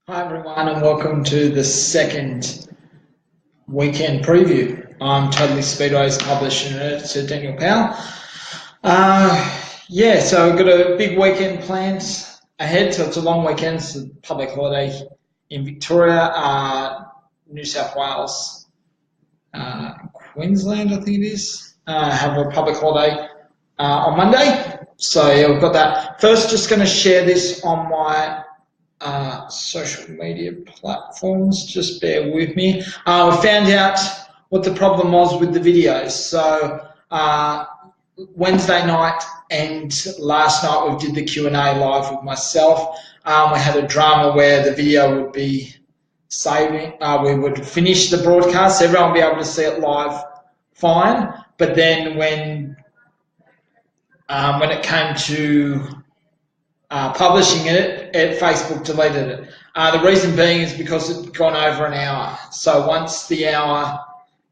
Hi everyone and welcome to the second weekend preview. I'm Totally Speedway's publisher and editor Daniel Powell. So we've got a big weekend planned ahead. So it's a long weekend. It's a public holiday in Victoria, New South Wales, Queensland I think it is, have a public holiday on Monday. So yeah, we've got that. First, just going to share this on my social media platforms. Just bear with me. We found out what the problem was with the videos. So Wednesday night and last night we did the Q&A live with myself. We had a drama where the video would be saving. We would finish the broadcast. Everyone would be able to see it live fine. But then when it came to publishing it, Facebook deleted it. The reason being is because it had gone over an hour. So once the hour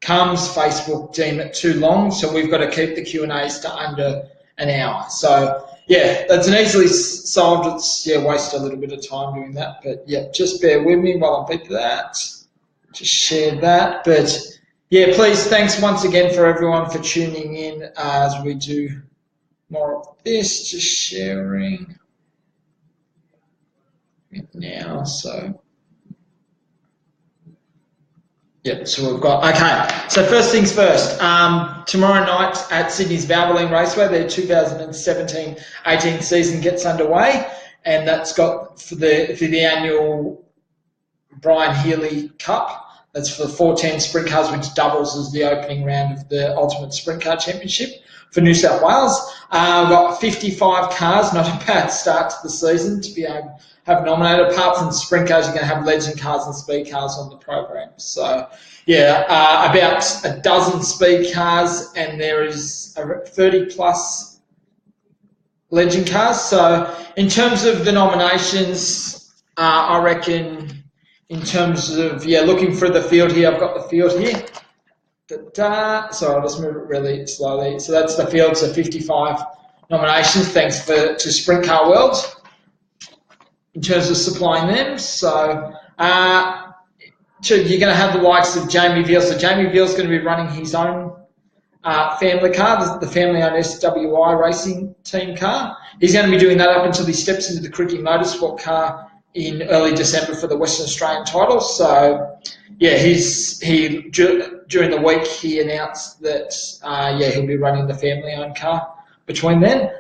comes, Facebook deem it too long. So we've got to keep the Q&As to under an hour. So yeah, that's an easily solved. It's waste a little bit of time doing that. But yeah, just bear with me while I beat that. Just share that. But yeah, please, thanks once again for everyone for tuning in as we do more of this. Just sharing now. So we've got, okay, so first things first, tomorrow night at Sydney's Valvoline Raceway, their 2017-18 season gets underway, and that's got for the annual Brian Healy Cup. That's for 410 sprint cars, which doubles as the opening round of the Ultimate Sprint Car Championship for New South Wales. We've got 55 cars, not a bad start to the season to be able to have nominated. Apart from sprint cars, you're going to have legend cars and speed cars on the program. So, yeah, about a dozen speed cars, and there is 30-plus legend cars. So, in terms of the nominations, I reckon in terms of, looking for the field here, I've got the field here. So I'll just move it really slowly. So that's the field, so 55 nominations, thanks to Sprint Car World in terms of supplying them. So you're going to have the likes of Jamie Veal. So Jamie Veal's going to be running his own family car, the family-owned SWI racing team car. He's going to be doing that up until he steps into the Cricket Motorsport car in early December for the Western Australian title. So yeah, during the week he announced that he'll be running the family-owned car between then.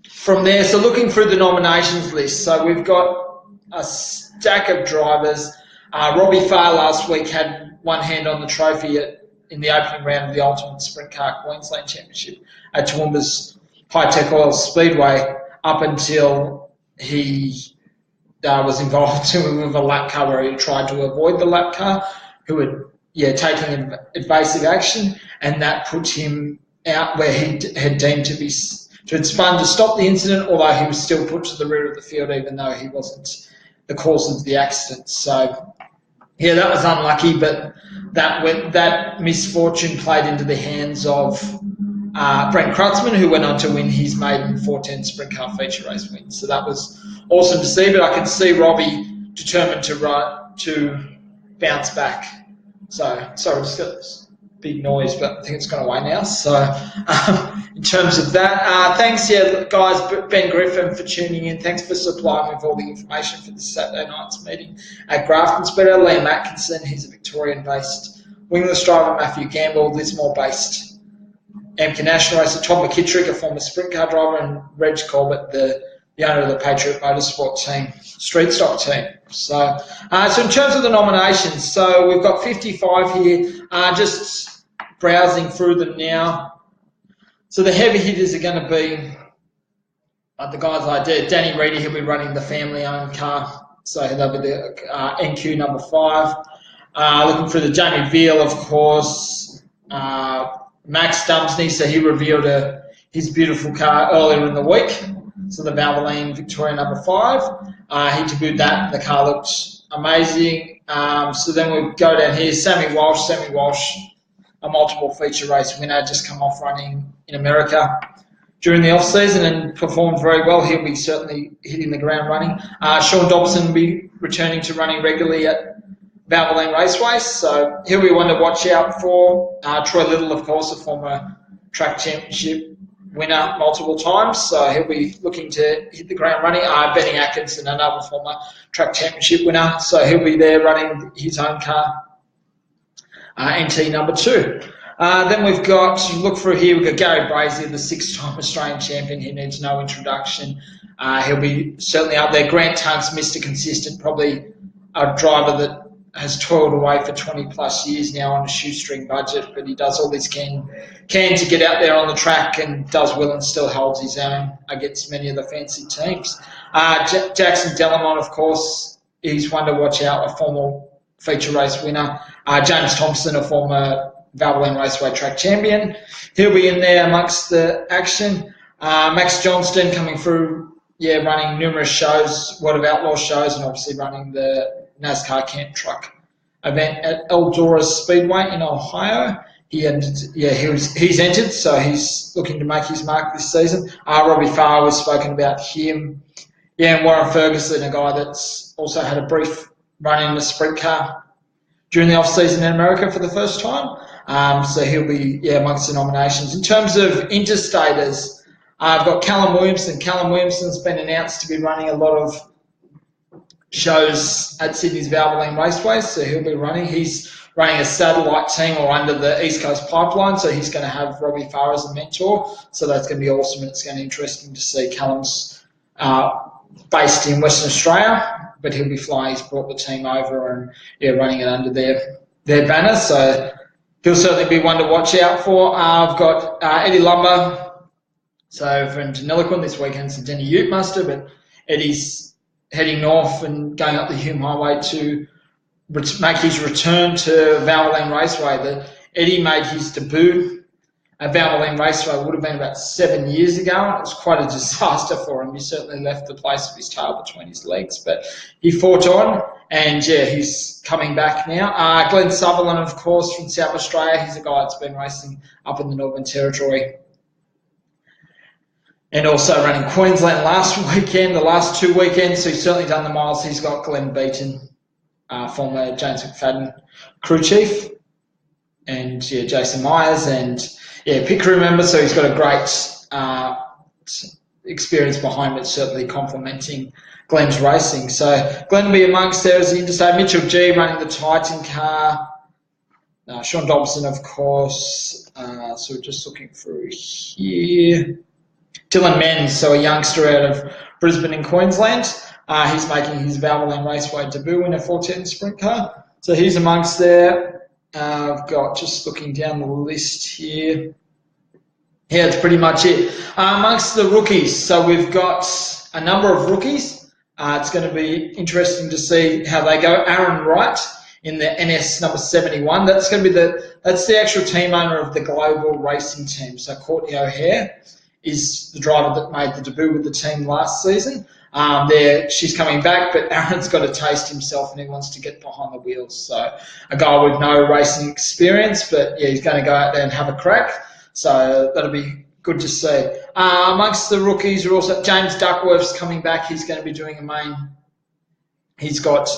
From there, so looking through the nominations list, so we've got a stack of drivers. Robbie Farr last week had one hand on the trophy in the opening round of the Ultimate Sprint Car Queensland Championship at Toowoomba's High Tech Oil Speedway up until he was involved with a lap car where he tried to avoid the lap car, who had taken evasive action, and that put him out where he had deemed to had spun to stop the incident, although he was still put to the rear of the field even though he wasn't the cause of the accident. So yeah, that was unlucky, but that misfortune played into the hands of Brent Krutzmann, who went on to win his maiden 410 sprint car feature race win. So that was awesome to see, but I could see Robbie determined to bounce back. So, sorry, just got this big noise, but I think it's gone away now. So, in terms of that, thanks, guys, Ben Griffin for tuning in. Thanks for supplying me with all the information for the Saturday night's meeting at Grafton Speedo. Liam Atkinson, he's a Victorian-based wingless driver. Matthew Gamble, Lismore-based Amkin National racer. Tom McKittrick, a former sprint car driver, and Reg Corbett, the owner of the Patriot Motorsport team, street stock team. So in terms of the nominations, so we've got 55 here, just browsing through them now. So the heavy hitters are going to be the guys I did. Danny Reedy, he'll be running the family-owned car, so they'll be the NQ number 5. Looking for the Jamie Veal, of course, Max Dumsney, so he revealed his beautiful car earlier in the week. So the Valvoline Victoria number 5. He debuted that. The car looked amazing. So then we go down here. Sammy Walsh, a multiple feature race winner, just come off running in America. during the off-season and performed very well. He'll be certainly hitting the ground running. Sean Dobson will be returning to running regularly at Valvoline Raceway, so he'll be one to watch out for. Troy Little, of course, a former track championship winner multiple times, so he'll be looking to hit the ground running. Benny Atkinson, another former track championship winner, so he'll be there running his own car, NT number 2. Then we've got, look through here, we've got Gary Brazier, the 6-time Australian champion. He needs no introduction. He'll be certainly up there. Grant Tunk's Mr. Consistent, probably a driver that has toiled away for 20 plus years now on a shoestring budget, but he does all he can to get out there on the track and does well and still holds his own against many of the fancy teams. Jackson Delamont, of course, he's one to watch out, a former feature race winner. James Thompson, a former Valvoline Raceway track champion. He'll be in there amongst the action. Max Johnston coming through, running numerous shows, World of Outlaw shows, and obviously running the NASCAR Camp Truck event at Eldora Speedway in Ohio. He's entered, so he's looking to make his mark this season. Robbie Farr, we've spoken about him. And Warren Ferguson, a guy that's also had a brief run in the sprint car during the off-season in America for the first time. So he'll be amongst the nominations. In terms of interstaters, I've got Callum Williamson. Callum Williamson's been announced to be running a lot of shows at Sydney's Valvoline Raceway, so he'll be running. He's running a satellite team or under the East Coast Pipeline, so he's going to have Robbie Farr as a mentor, so that's going to be awesome, and it's going to be interesting to see. Callum's based in Western Australia, but he'll be flying. He's brought the team over and running it under their banner, so he'll certainly be one to watch out for. I've got Eddie Lumber, so from Deniliquin this weekend's the Denny Ute muster, but Eddie's heading north and going up the Hume Highway to make his return to Valvoline Raceway. Eddie made his debut at Valvoline Raceway, would have been about 7 years ago, and it was quite a disaster for him. He certainly left the place with his tail between his legs, but he fought on, and he's coming back now. Glenn Sutherland, of course, from South Australia. He's a guy that's been racing up in the Northern Territory and also running Queensland last weekend, the last 2 weekends, so he's certainly done the miles. He's got Glenn Beaton, former James McFadden crew chief, and Jason Myers, and pit crew member, so he's got a great experience behind it, certainly complementing Glenn's racing. So Glenn will be amongst there as the interstate. Mitchell G running the Titan car. Sean Dobson, of course. So we're just looking through here. Dylan Menz, so a youngster out of Brisbane in Queensland. He's making his Valvoline Raceway debut in a 410 sprint car. So he's amongst there. I've got, just looking down the list here. Yeah, that's pretty much it. Amongst the rookies, so we've got a number of rookies. It's going to be interesting to see how they go. Aaron Wright in the NS number 71. That's going to be that's the actual team owner of the global racing team. So Courtney O'Hare is the driver that made the debut with the team last season. She's coming back, but Aaron's got to taste himself and he wants to get behind the wheels. So a guy with no racing experience, but he's going to go out there and have a crack. So that'll be good to see. Amongst the rookies are also James Duckworth's coming back. He's going to be doing a main. He's got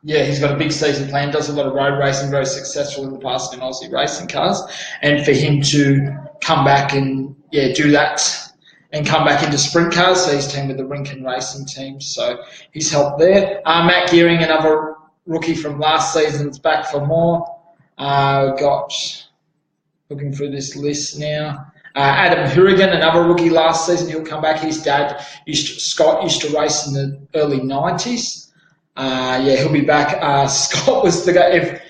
he's got a big season plan, does a lot of road racing, very successful in the past in Aussie racing cars. And for him to come back and do that and come back into sprint cars, so he's teamed with the Rinken Racing team, so he's helped there. Matt Gearing, another rookie from last season, is back for more. Looking through this list now. Adam Hurigan, another rookie last season, he'll come back. His dad, Scott, used to race in the early 90s. He'll be back. Scott was the guy. If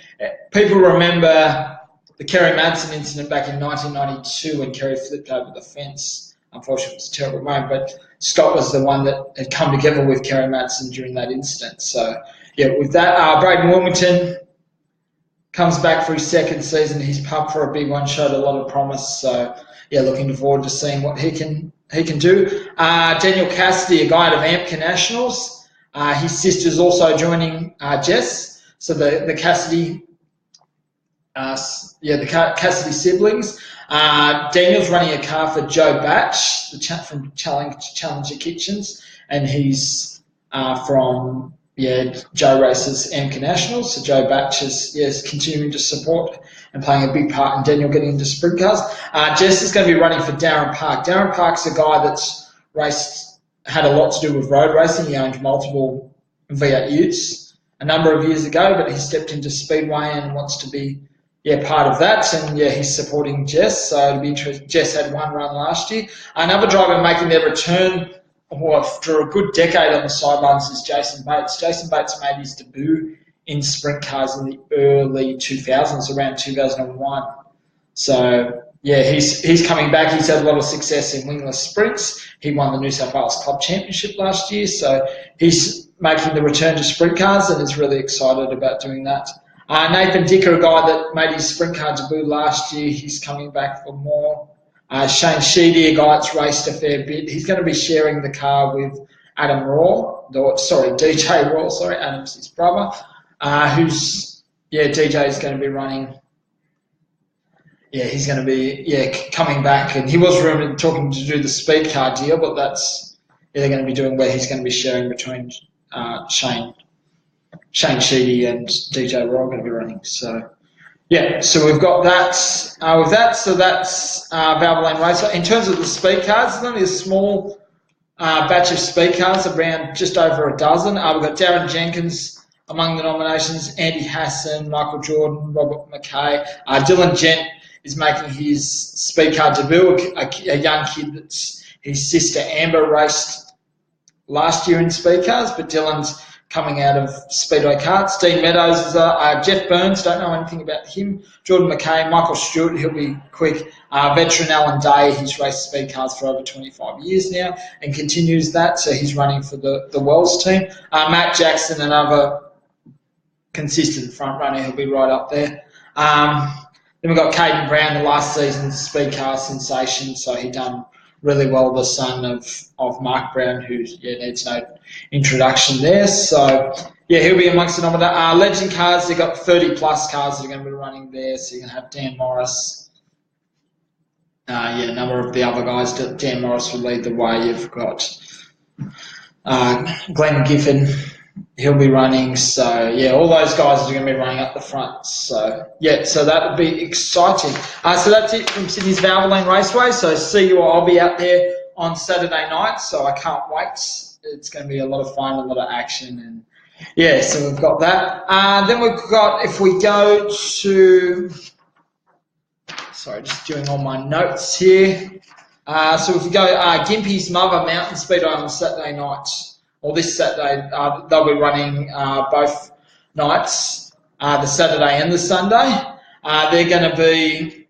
people remember the Kerry Madsen incident back in 1992 when Kerry flipped over the fence, unfortunately it was a terrible moment, but Scott was the one that had come together with Kerry Madsen during that incident. So, with that, Braden Wilmington comes back for his second season. His pup for a big one showed a lot of promise. So, looking forward to seeing what he can do. Daniel Cassidy, a guy out of Ampka Nationals. His sister's also joining Jess. So the Cassidy, the Cassidy siblings. Daniel's running a car for Joe Batch, from Challenger Kitchens, and he's from Joe races AMCA Nationals. So Joe Batch is continuing to support and playing a big part in Daniel getting into sprint cars. Jess is going to be running for Darren Park. Darren Park's a guy that's had a lot to do with road racing. He owned multiple V8 utes a number of years ago, but he stepped into Speedway and wants to be part of that. And he's supporting Jess. So it'll be interesting. Jess had one run last year. Another driver making their return after a good decade on the sidelines is Jason Bates. Jason Bates made his debut in sprint cars in the early 2000s, around 2001. So he's coming back. He's had a lot of success in wingless sprints. He won the New South Wales Club Championship last year, so he's making the return to sprint cars and is really excited about doing that. Nathan Dicker, a guy that made his sprint car debut last year, he's coming back for more. Shane Sheedy, a guy that's raced a fair bit, he's going to be sharing the car with Adam Raw, DJ Raw, Adam's his brother, DJ is going to be running. He's going to be coming back, and he was rumoured talking to do the speed car deal, but that's they're going to be doing where he's going to be sharing between Shane Sheedy and DJ Raw are going to be running. So so we've got that with that. So that's Valvoline Racer. In terms of the speed cars, there's only a small batch of speed cars, around just over a dozen. We've got Darren Jenkins among the nominations, Andy Hassan, Michael Jordan, Robert McKay. Dylan Gent is making his speed car debut, a young kid that's his sister Amber raced last year in speed cars, but Dylan's coming out of Speedway karts. Dean Meadows is Jeff Burns, don't know anything about him. Jordan McKay, Michael Stewart, he'll be quick. Veteran Alan Day, he's raced speed cars for over 25 years now and continues that, so he's running for the Wells team. Matt Jackson, another consistent front runner, he'll be right up there. Then we've got Caden Brown, the last season's speed car sensation, so he done really well, the son of Mark Brown, who needs no introduction there. So he'll be amongst the nominated. Legend cars, they've got 30 plus cars that are going to be running there. So you can have Dan Morris. A number of the other guys. Dan Morris will lead the way. You've got Glenn Giffen. He'll be running. So all those guys are going to be running up the front. So so that would be exciting. So that's it from Sydney's Valvoline Raceway. So see you all. I'll be out there on Saturday night. So I can't wait. It's going to be a lot of fun, a lot of action, and so we've got that. Then we've got, if we go to, just doing all my notes here. So if we go, Gympie's Mother Mountain Speedway on Saturday night, or this Saturday, they'll be running both nights, the Saturday and the Sunday. They're going to be,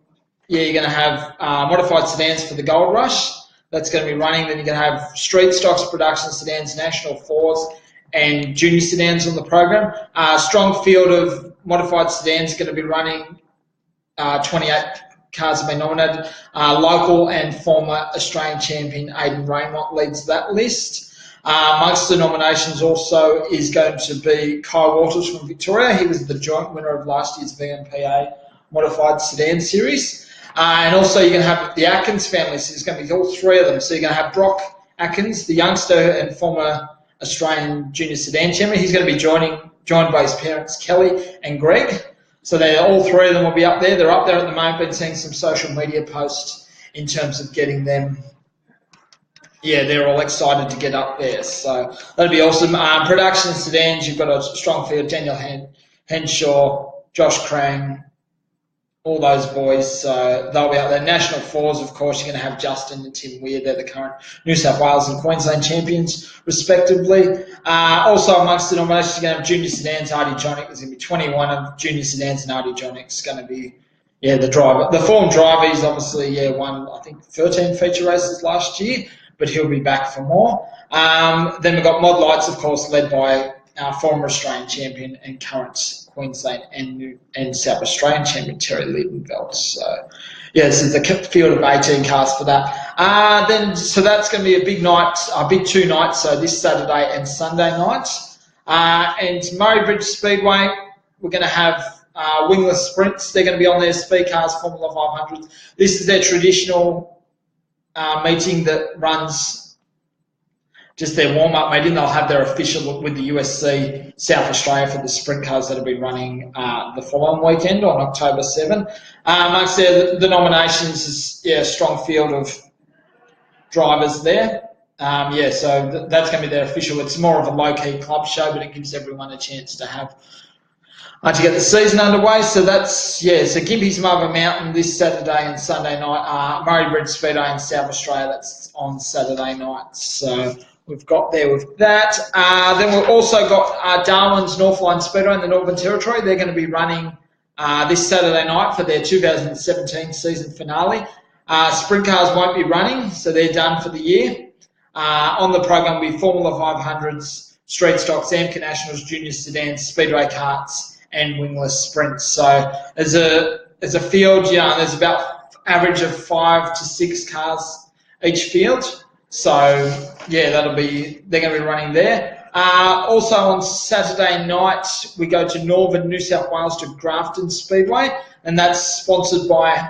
you're going to have modified sedans for the Gold Rush. That's going to be running. Then you're going to have street stocks, production sedans, national fours, and junior sedans on the program. Strong field of modified sedans going to be running. 28 cars have been nominated. Local and former Australian champion Aidan Raymont leads that list. Amongst the nominations also is going to be Kai Waters from Victoria. He was the joint winner of last year's VMPA Modified Sedan Series. And also you're going to have the Atkins family, so there's going to be all three of them. So you're going to have Brock Atkins, the youngster and former Australian junior sedan champion. He's going to be joined by his parents, Kelly and Greg. So all three of them will be up there. They're up there at the moment. Been seeing some social media posts in terms of getting them. They're all excited to get up there. So that'll be awesome. Production sedans, you've got a strong field. Daniel Henshaw, Josh Crane, all those boys, so they'll be out there. National fours, of course, you're going to have Justin and Tim Weir. They're the current New South Wales and Queensland champions, respectively. Also, amongst the nominations, you're going to have junior sedans. Artie Jonick, there's going to be 21 of junior sedans, and Artie Jonick's going to be, the driver. The form driver, he's obviously, won, I think, 13 feature races last year, but he'll be back for more. Then we've got Mod Lights, of course, led by our former Australian champion and current Queensland and South Australian champion Terry Liebenfeld. So, this is a field of 18 cars for that. So that's going to be a big night, a big 2 nights, so this Saturday and Sunday night. And Murray Bridge Speedway, we're going to have wingless sprints. They're going to be on their speed cars, Formula 500s. This is their traditional meeting that runs just their warm-up meeting. They'll have their official with the USC South Australia for the sprint cars that will be running the following weekend on October 7. Amongst the nominations is a strong field of drivers there. So that's going to be their official. It's more of a low-key club show, but it gives everyone a chance to have to get the season underway. So that's, so Gympie's Mother Mountain this Saturday and Sunday night. Murray Bridge Speedway in South Australia, that's on Saturday night. So we've got there with that. Then we've also got Darwin's Northline Speedway in the Northern Territory. They're going to be running this Saturday night for their 2017 season finale. Sprint cars won't be running, so they're done for the year. On the program will be Formula 500s, street stocks, AMCA Nationals, junior sedans, speedway karts, and wingless sprints. So as a field, there's about average of 5 to 6 cars each field. So they're going to be running there. Also on Saturday night, we go to Northern New South Wales to Grafton Speedway, and that's sponsored by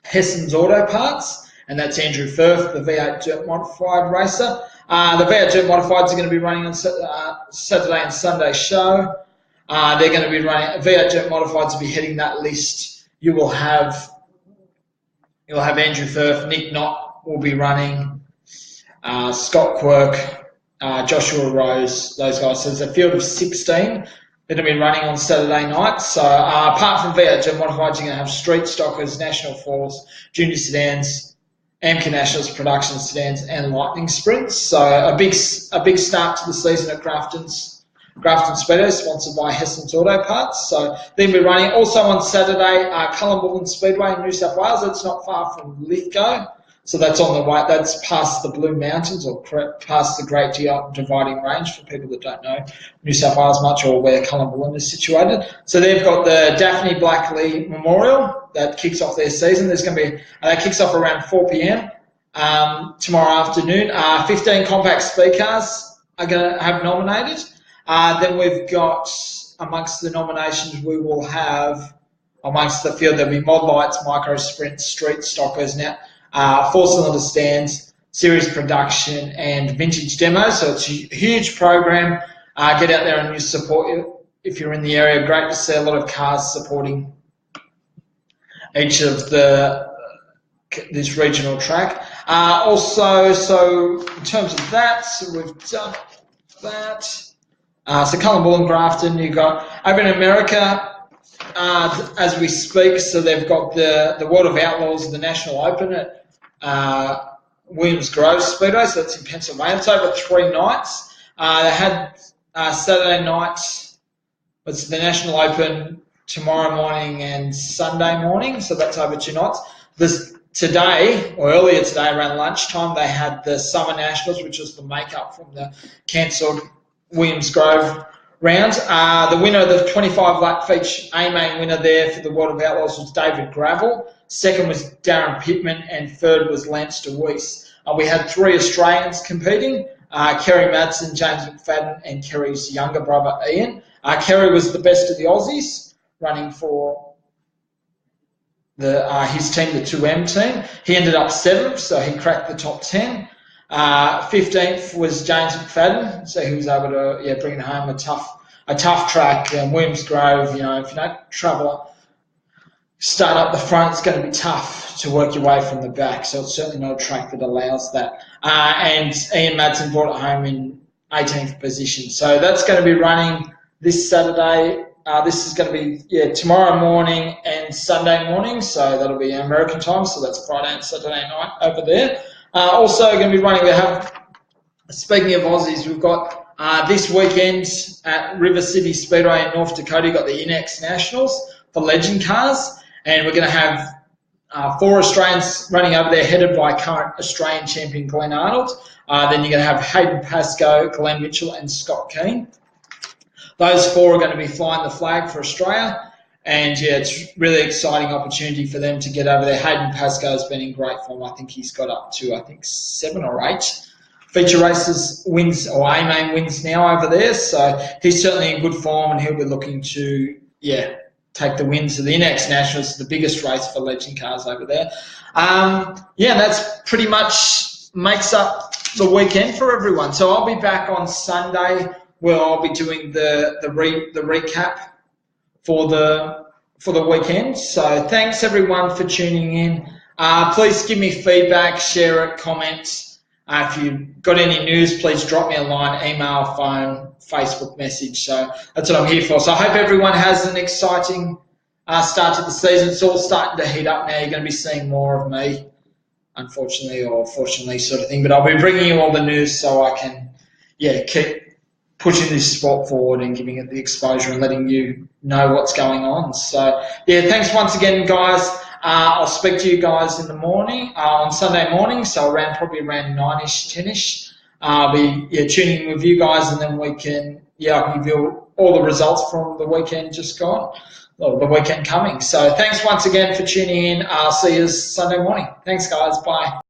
Hesson's Auto Parts, and that's Andrew Firth, the V8 Dirt Modified racer. The V8 Dirt Modifieds are going to be running on Saturday and Sunday show. They're going to be running V8 Dirt Modifieds will be heading that list. You'll have Andrew Firth, Nick Knott will be running, Scott Quirk, Joshua Rose, those guys. So there's a field of 16 that will be running on Saturday night. So apart from V8 Dirt Modifieds, you're going to have street stockers, National Fours, junior sedans, AMCA Nationals, production sedans, and lightning sprints. So a big start to the season at Grafton Speedway, sponsored by Hesson's Auto Parts. So they'll be running. Also on Saturday, Cullumbullen Speedway in New South Wales. That's not far from Lithgow. So that's on the way. That's past the Blue Mountains, or past the Great Dividing Range, for people that don't know New South Wales much, or where Cullumbullen is situated. So they've got the Daphne Blackley Memorial that kicks off their season. There's going to be that kicks off around 4 p.m. Tomorrow afternoon. 15 compact speed cars are going to have nominated. Then we've got, amongst the nominations, we will have, amongst the field, there'll be mod lights, micro sprints, street stockers, now 4-cylinder stands, series production, and vintage demos. So it's a huge program. Get out there and you support it if you're in the area. Great to see a lot of cars supporting each of this regional track. Also, so in terms of that, so we've done that. So Cullumbullen, Grafton, you've got over in America as we speak. So they've got the World of Outlaws, the National Open at Williams Grove Speedway. So that's in Pennsylvania. It's over 3 nights. They had Saturday night. It's the National Open tomorrow morning and Sunday morning. So that's over 2 nights. Earlier today around lunchtime, they had the Summer Nationals, which was the makeup from the cancelled Williams Grove round. The winner of the 25-lap feature, A-main winner there for the World of Outlaws, was David Gravel. Second was Darren Pittman, and third was Lance DeWeese. We had 3 Australians competing, Kerry Madsen, James McFadden, and Kerry's younger brother, Ian. Kerry was the best of the Aussies, running for his team, the 2M team. He ended up 7th, so he cracked the top 10. 15th was James McFadden, so he was able to bring it home. A tough track. Williams Grove, if you don't start up the front, it's going to be tough to work your way from the back. So it's certainly not a track that allows that. And Ian Madsen brought it home in 18th position. So that's going to be running this Saturday. This is going to be tomorrow morning and Sunday morning. So that'll be American time. So that's Friday and Saturday night over there. Also going to be running, speaking of Aussies, we've got this weekend at River City Speedway in North Dakota, you've got the INEX Nationals for legend cars, and we're going to have 4 Australians running over there, headed by current Australian champion Glenn Arnold. Then you're going to have Hayden Pascoe, Glenn Mitchell, and Scott Keane. Those 4 are going to be flying the flag for Australia. And it's really exciting opportunity for them to get over there. Hayden Pascoe's been in great form. I think he's got up to 7 or 8 feature races wins, or A-main wins now over there. So he's certainly in good form, and he'll be looking to take the win. So the Inex Nationals is the biggest race for legend cars over there. Yeah, that's pretty much makes up the weekend for everyone. So I'll be back on Sunday where I'll be doing the recap for the weekend. So thanks everyone for tuning in. Please give me feedback, share it, comment. If you've got any news, please drop me a line, email, phone, Facebook message. So that's what I'm here for. So I hope everyone has an exciting start to the season. It's all starting to heat up now. You're going to be seeing more of me, unfortunately or fortunately, sort of thing. But I'll be bringing you all the news so I can, keep pushing this sport forward and giving it the exposure and letting you know what's going on. So, thanks once again, guys. I'll speak to you guys in the morning, on Sunday morning, so probably around 9-ish, 10-ish. I'll be tuning in with you guys, and then we can, I can give you all the results from the weekend just gone, or the weekend coming. So thanks once again for tuning in. I'll see you Sunday morning. Thanks, guys. Bye.